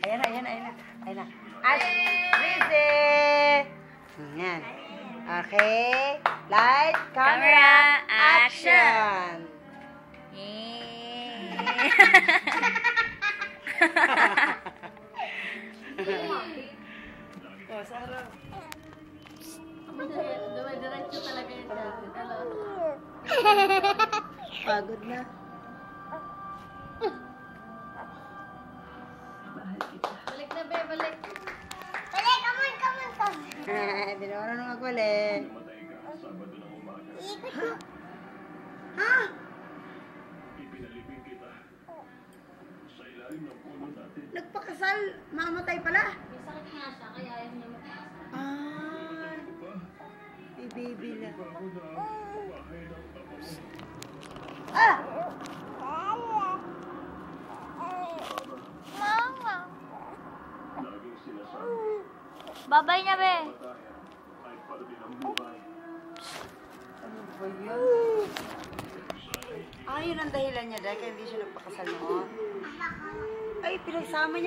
Ayan na, ayan na, ayan na. Ayan na. At, Rizzy! Ayan. Okay. Light, camera, action! Oh, sa harap. Diretso talaga yun siya. Pagod na. Balik na, be, balik. Balik, come on, come on, come on. Hindi na marunong magbalik. Ikot mo. Ha? Nagpakasal, mamatay pala. May sakit nga siya, kaya ayaw niya magpasa. Ah, may baby na. Ah! Mama. Babay na, be. Ano ba yun? Ah, yun ang dahilan niya dahil kaya hindi siya nagpakasal noon. Ay, pinagsama niya.